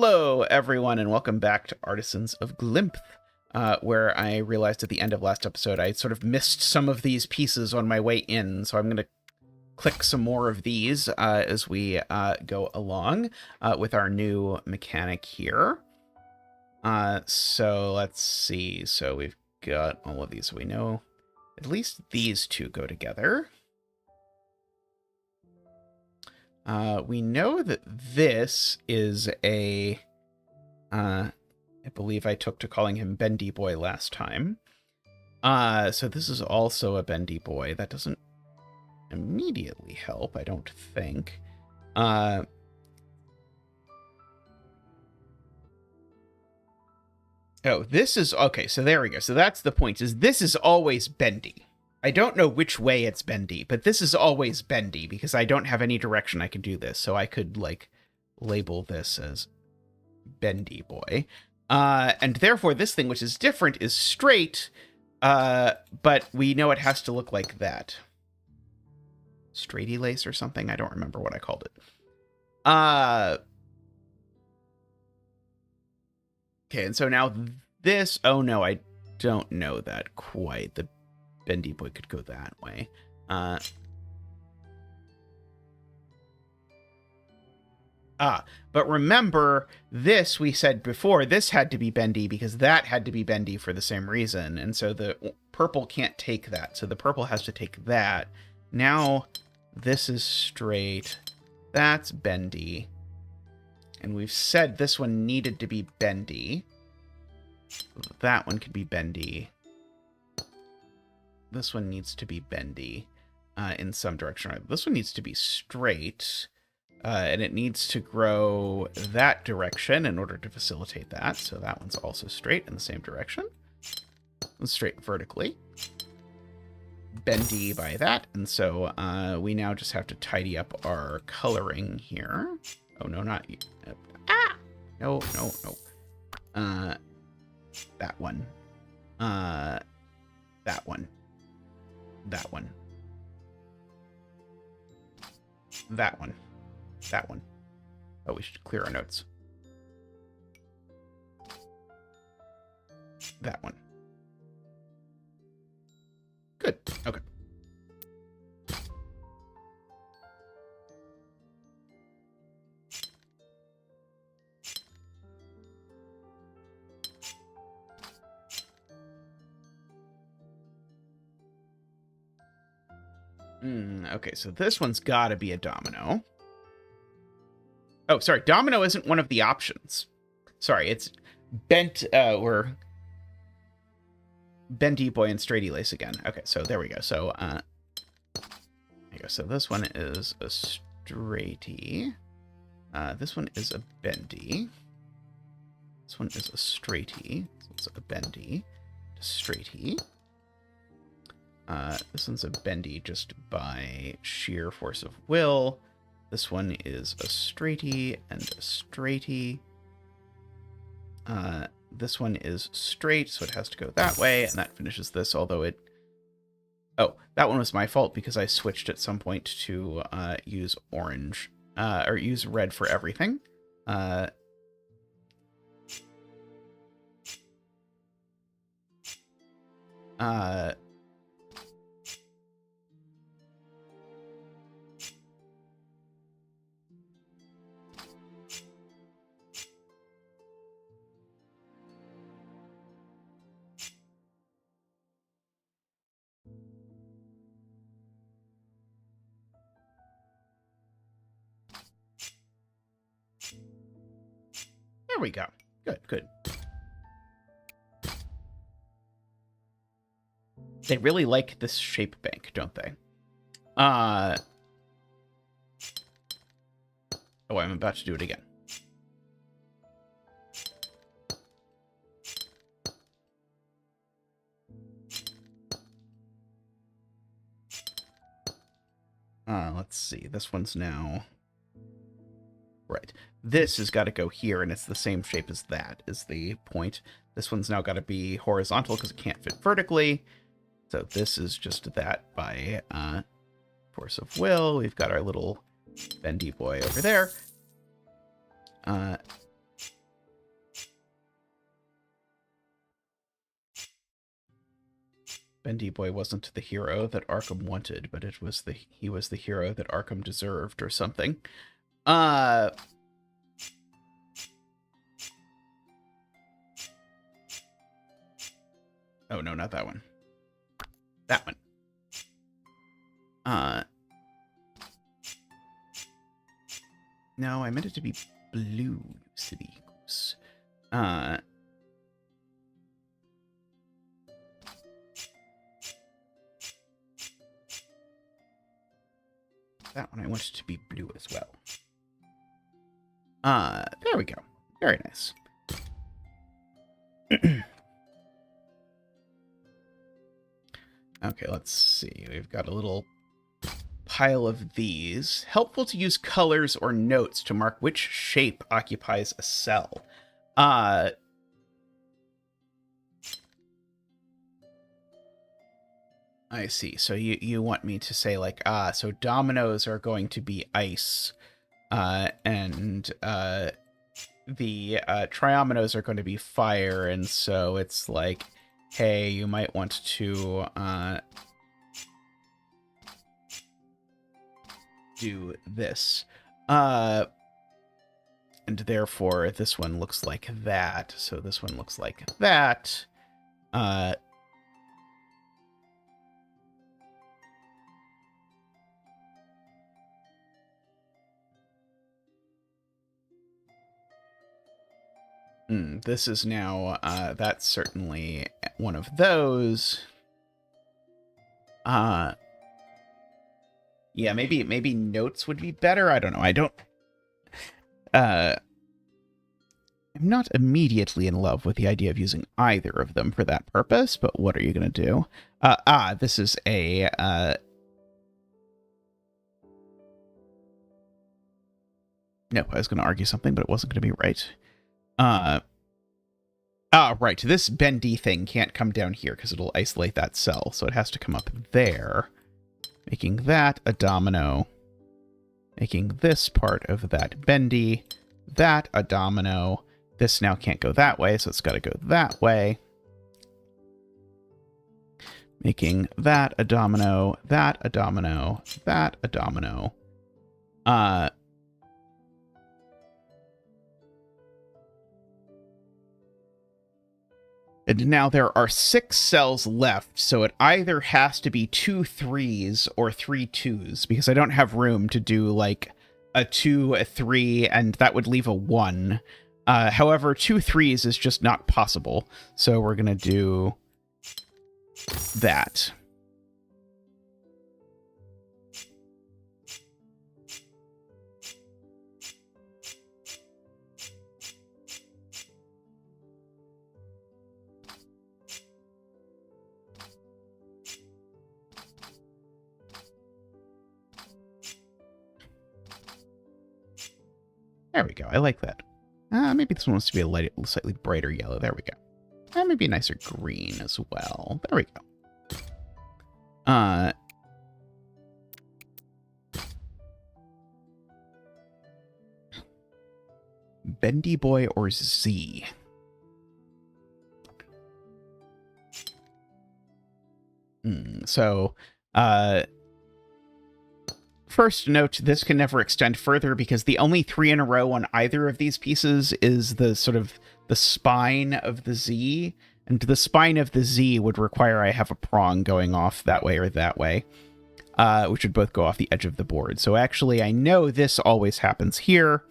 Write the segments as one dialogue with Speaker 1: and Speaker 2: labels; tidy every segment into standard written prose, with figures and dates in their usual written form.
Speaker 1: Hello, everyone, and welcome back to Artisans of Glimmith, where I realized at the end of last episode I sort of missed some of these pieces on my way in, so I'm going to click some more of these as we go along with our new mechanic here. So let's see. So we've got all of these. We know at least these two go together. We know that this is a, I believe I took to calling him Bendy Boy last time. So this is also a Bendy Boy. That doesn't immediately help, I don't think. Oh, this is, okay, so there we go. So that's the point, is this is always bendy. I don't know which way it's bendy, but this is always bendy because I don't have any direction I can do this. So I could, like, label this as Bendy Boy. And therefore, this thing, which is different, is straight, but we know it has to look like that. Straighty lace or something? I don't remember what I called it. Okay, and so now this... Oh, no, I don't know that quite. The Bendy Boy could go that way. But remember, this, we said before, this had to be bendy because that had to be bendy for the same reason. And so the purple can't take that. So the purple has to take that. Now, this is straight. That's bendy. And we've said this one needed to be bendy. That one could be bendy. This one needs to be bendy in some direction. This one needs to be straight. And it needs to grow that direction in order to facilitate that. So that one's also straight in the same direction. And straight vertically. Bendy by that. And so we now just have to tidy up our coloring here. Oh, no, not you. No, no, no. That one. That one. That one. That one. That one. Oh, we should clear our notes. That one. Good. Okay. Okay, so this one's got to be a domino. Oh, sorry, domino isn't one of the options. Sorry, it's bent, or Bendy Boy and Straighty Lace again. Okay, so there we go. So, there you go. So this one is a straighty. This one is a bendy. This one is a straighty. So it's a bendy, a straighty. This one's a bendy just by sheer force of will. This one is a straighty and a straighty. This one is straight, so it has to go that way, and that finishes this, although it... Oh, that one was my fault because I switched at some point to use orange, or use red for everything. There we go. Good, good. They really like this shape bank, don't they? Oh, I'm about to do it again. Let's see. This one's now... Right. This has got to go here, and it's the same shape as that, is the point. This one's now got to be horizontal because it can't fit vertically. So this is just that by force of will. We've got our little Bendy Boy over there. Bendy Boy wasn't the hero that Arkham wanted, but he was the hero that Arkham deserved or something. Oh no, not that one. That one. No, I meant it to be blue, silly goose. That one I want it to be blue as well. There we go. Very nice. Okay, let's see. We've got a little pile of these. Helpful to use colors or notes to mark which shape occupies a cell. I see. So you want me to say like, so dominoes are going to be ice, and the triominoes are going to be fire, and so it's like, hey, you might want to do this. And therefore, this one looks like that. So this one looks like that. This is now, that's certainly one of those. Yeah, maybe notes would be better. I don't know. I'm not immediately in love with the idea of using either of them for that purpose, but what are you going to do? This is a, no, I was going to argue something, but it wasn't going to be right. Right. This bendy thing can't come down here because it'll isolate that cell. So it has to come up there, making that a domino, making this part of that bendy, that a domino. This now can't go that way, so it's got to go that way. Making that a domino, that a domino, that a domino. And now there are 6 cells left, so it either has to be 2 3s or 3 2s, because I don't have room to do, like, a 2, a 3, and that would leave a 1. However, 2 3s is just not possible, so we're going to do that. There we go. I like that. Maybe this one wants to be a slightly brighter yellow. There we go. Maybe a nicer green as well. There we go. Bendy Boy or Z? First note, this can never extend further because the only 3 in a row on either of these pieces is the sort of the spine of the Z, and the spine of the Z would require I have a prong going off that way or that way, which would both go off the edge of the board. So actually, I know this always happens here,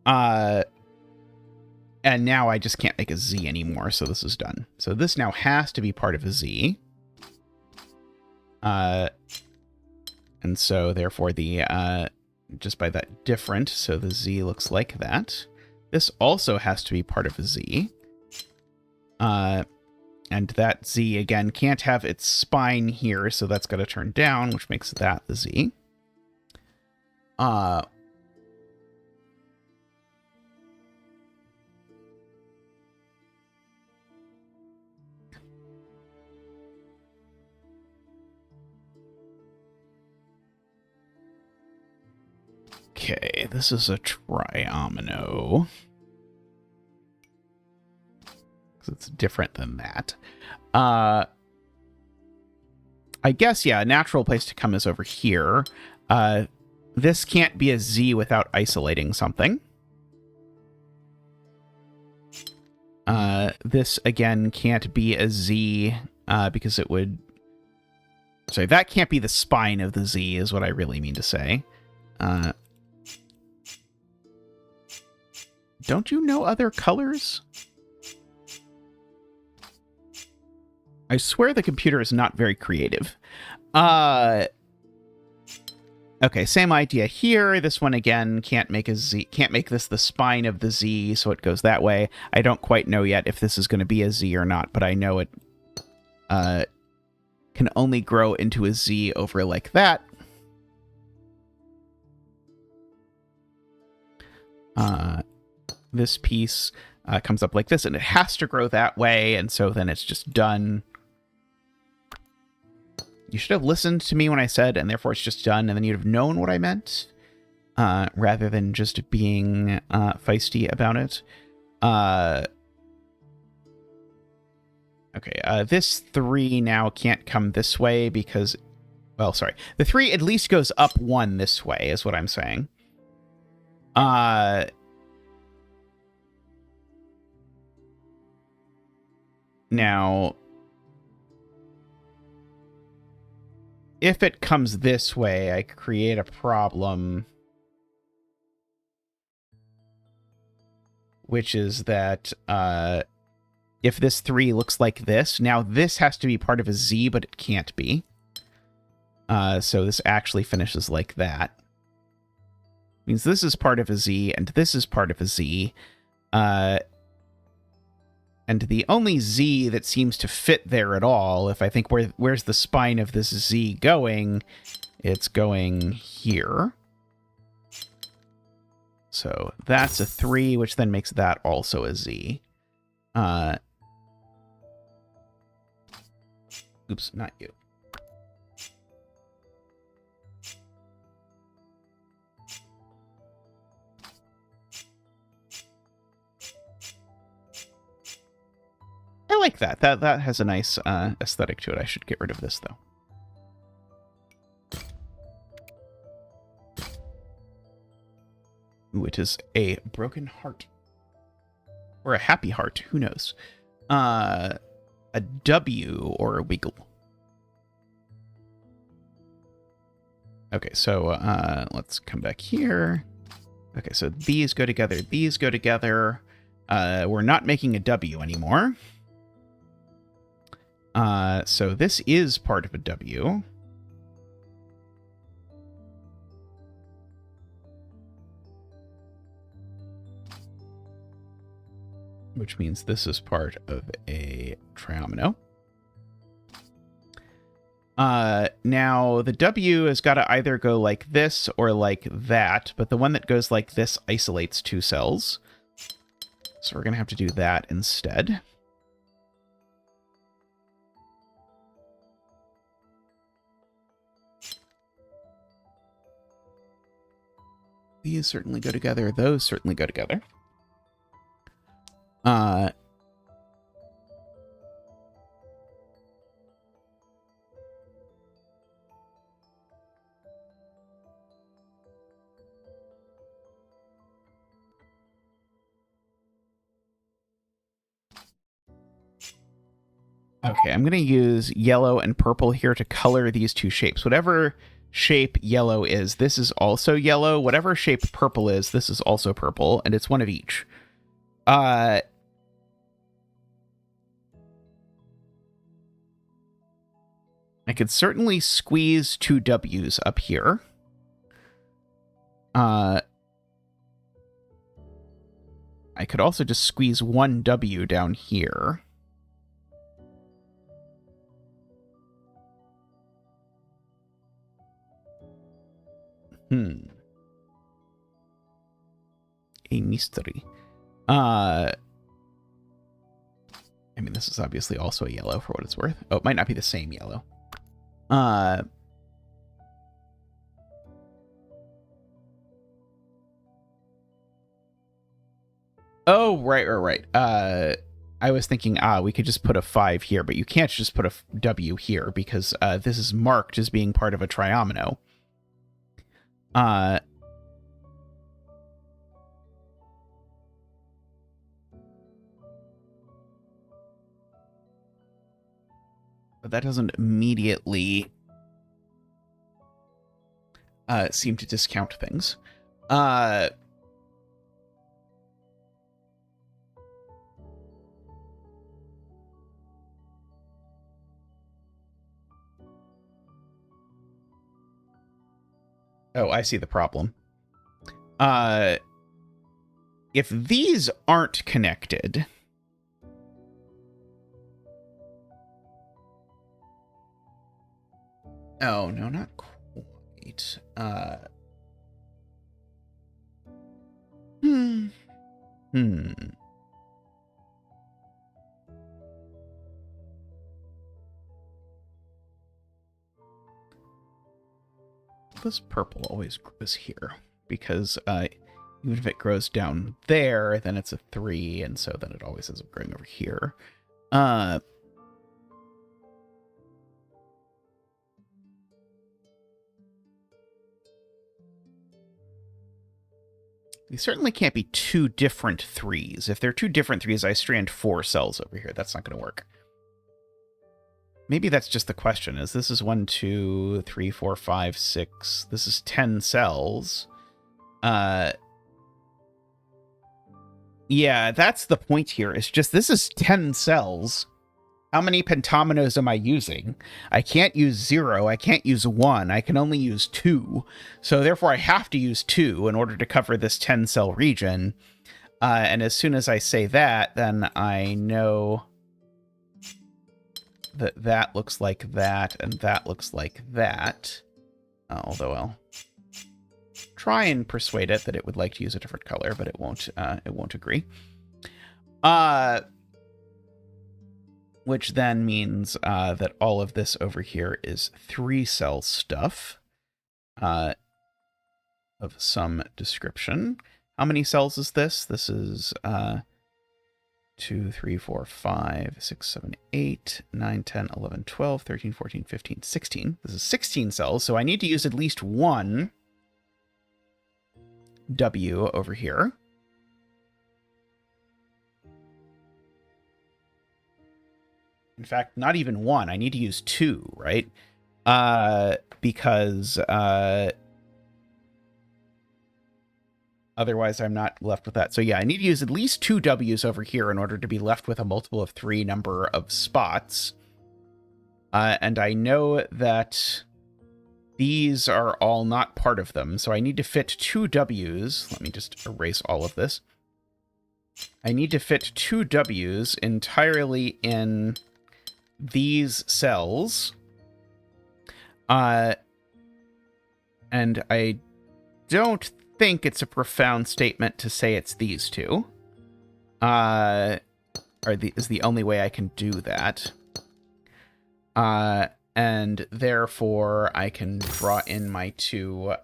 Speaker 1: and now I just can't make a Z anymore, so this is done. So this now has to be part of a Z. And so, therefore, the, just by that different, so the Z looks like that. This also has to be part of a Z. And that Z, again, can't have its spine here, so that's got to turn down, which makes that the Z. Okay, this is a triomino. Because it's different than that. I guess, yeah, a natural place to come is over here. This can't be a Z without isolating something. This, again, can't be a Z because it would... Sorry, that can't be the spine of the Z is what I really mean to say. Don't you know other colors? I swear the computer is not very creative. Okay, same idea here. This one, again, can't make a Z, can't make this the spine of the Z, so it goes that way. I don't quite know yet if this is going to be a Z or not, but I know it can only grow into a Z over like that. This piece comes up like this, and it has to grow that way, and so then it's just done. You should have listened to me when I said, and therefore it's just done, and then you'd have known what I meant, rather than just being feisty about it. Okay, this 3 now can't come this way because... Well, sorry. The 3 at least goes up 1 this way, is what I'm saying. Now... If it comes this way, I create a problem, which is that if this 3 looks like this, now this has to be part of a Z, but it can't be. So this actually finishes like that. Means this is part of a Z, and this is part of a Z. And the only Z that seems to fit there at all, if I think where's the spine of this Z going, it's going here. So that's a 3, which then makes that also a Z. Oops, not you. I like that. That has a nice aesthetic to it. I should get rid of this, though. Ooh, it is a broken heart. Or a happy heart. Who knows? A W or a wiggle. Okay, so let's come back here. Okay, so these go together. These go together. We're not making a W anymore. So this is part of a W. Which means this is part of a triomino. Now, the W has got to either go like this or like that, but the one that goes like this isolates 2 cells. So we're going to have to do that instead. These certainly go together. Those certainly go together. Okay, I'm going to use yellow and purple here to color these 2 shapes. Whatever shape yellow is, this is also yellow. Whatever shape purple is, this is also purple, and it's one of each. I could certainly squeeze 2 W's up here. I could also just squeeze 1 W down here. A mystery. I mean, this is obviously also a yellow for what it's worth. Oh, it might not be the same yellow. Oh, right. I was thinking, we could just put a 5 here, but you can't just put a W here because this is marked as being part of a triomino. But that doesn't immediately seem to discount things. Oh, I see the problem. If these aren't connected... Oh, no, not quite. This purple always grows here because even if it grows down there, then it's a 3, and so then it always ends up growing over here. These certainly can't be 2 different 3s. If they're 2 different 3s, I strand 4 cells over here. That's not going to work. Maybe that's just the question. Is this is 1, 2, 3, 4, 5, 6. This is 10 cells. Yeah, that's the point here. It's just this is 10 cells. How many pentominoes am I using? I can't use 0. I can't use 1. I can only use 2. So therefore, I have to use 2 in order to cover this 10-cell region. And as soon as I say that, then I know that that looks like that, and that looks like that. Although I'll try and persuade it that it would like to use a different color, but it won't agree. Which then means that all of this over here is 3-cell stuff of some description. How many cells is this? This is 2, 3, 4, 5, 6, 7, 8, 9, 10, 11, 12, 13, 14, 15, 16. This is 16 cells, so I need to use at least 1 W over here. In fact, not even 1. I need to use 2, right? Because otherwise I'm not left with that. So yeah, I need to use at least 2 W's over here in order to be left with a multiple of 3 number of spots. And I know that these are all not part of them, so I need to fit 2 W's. Let me just erase all of this. I need to fit 2 W's entirely in these cells. And I don't think it's a profound statement to say it's these 2. Is the only way I can do that. And therefore I can draw in my 2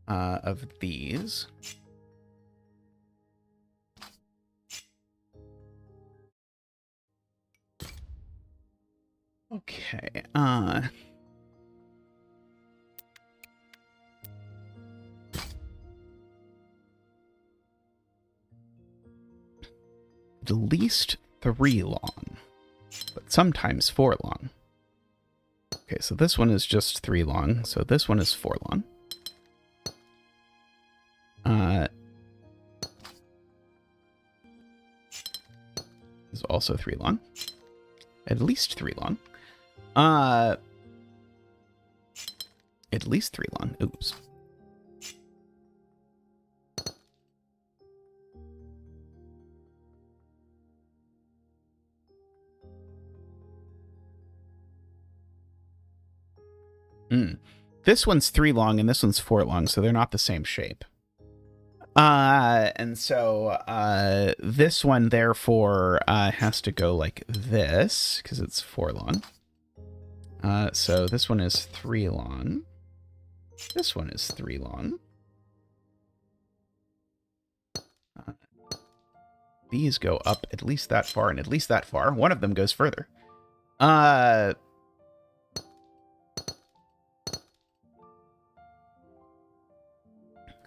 Speaker 1: of these. Okay, at least 3 long, but sometimes 4 long. Okay, so this one is just 3 long, so this one is 4 long. Is also 3 long. At least 3 long. At least 3 long. Oops. This one's 3 long and this one's 4 long, so they're not the same shape. And so this one therefore has to go like this because it's 4 long. So this one is 3 long. This one is 3 long. These go up at least that far and at least that far. One of them goes further.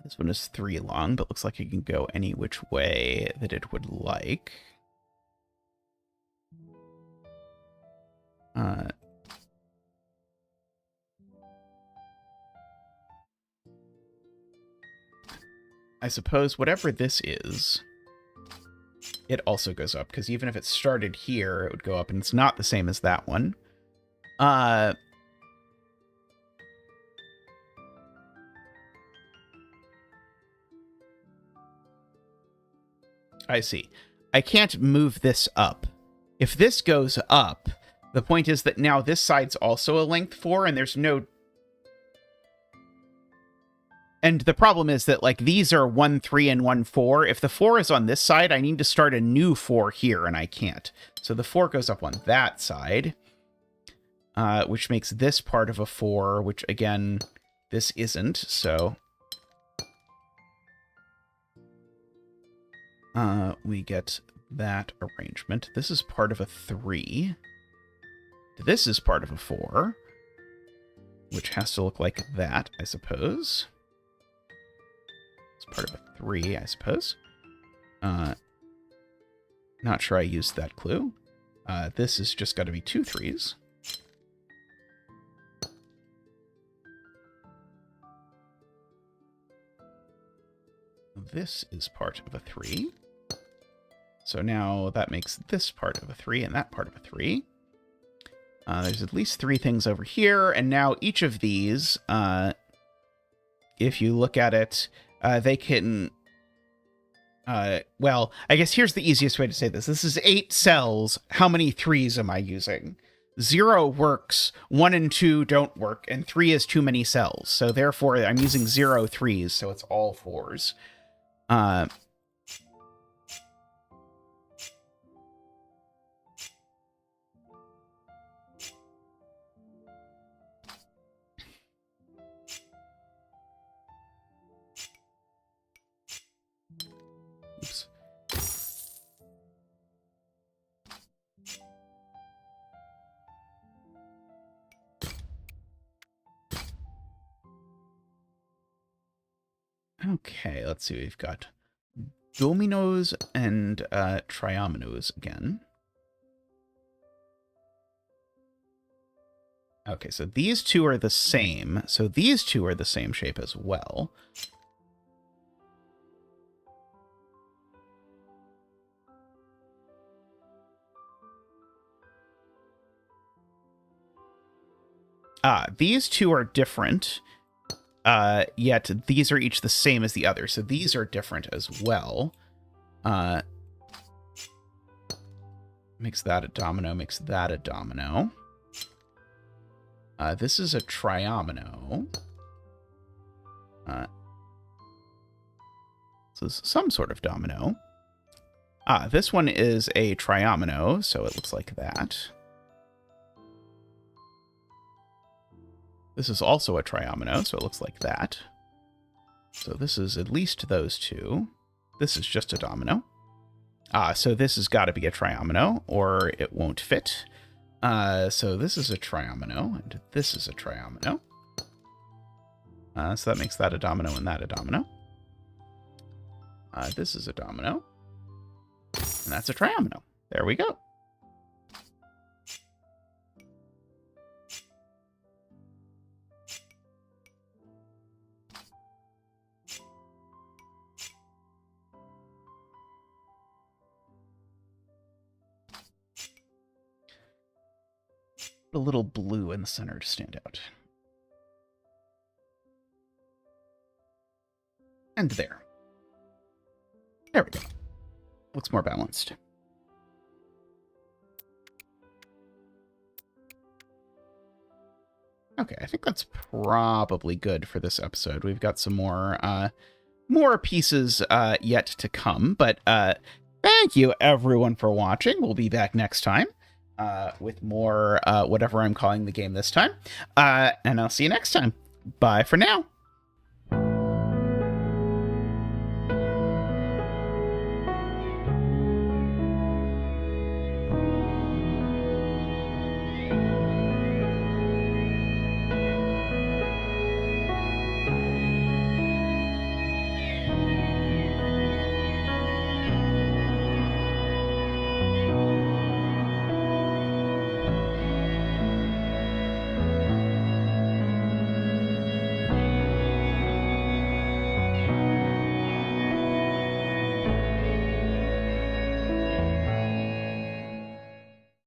Speaker 1: This one is 3 long, but looks like it can go any which way that it would like. I suppose whatever this is, it also goes up, because even if it started here, it would go up, and it's not the same as that one. I see. I can't move this up. If this goes up, the point is that now this side's also a length 4, and there's no... And the problem is that, like, these are 1, 3, and 1, 4. If the 4 is on this side, I need to start a new 4 here, and I can't. So the 4 goes up on that side, which makes this part of a 4, which, again, this isn't, so... we get that arrangement. This is part of a 3. This is part of a 4, which has to look like that, I suppose. It's part of a 3, I suppose. Not sure I used that clue. This has just got to be 2 3s. This is part of a 3. So now that makes this part of a 3 and that part of a 3. There's at least 3 things over here, and now each of these, if you look at it, they can... well, I guess here's the easiest way to say this. This is 8 cells. How many 3s am I using? 0 works, 1 and 2 don't work, and 3 is too many cells. So therefore, I'm using 0 3s, so it's all 4s. Oops. Okay, let's see. We've got dominoes and triominoes again. Okay, so these two are the same. So these two are the same shape as well. These two are different. Yet these are each the same as the other, so these are different as well. Makes that a domino, makes that a domino. This is a triomino. So this is some sort of domino. This one is a triomino, so it looks like that. This is also a triomino, so it looks like that. So this is at least those two. This is just a domino. So this has got to be a triomino, or it won't fit. So this is a triomino, and this is a triomino. So that makes that a domino and that a domino. This is a domino. And that's a triomino. There we go. A little blue in the center to stand out. And there. There we go. Looks more balanced. Okay, I think that's probably good for this episode. We've got some more pieces yet to come, but thank you everyone for watching. We'll be back next time with more whatever I'm calling the game this time. And I'll see you next time. Bye for now.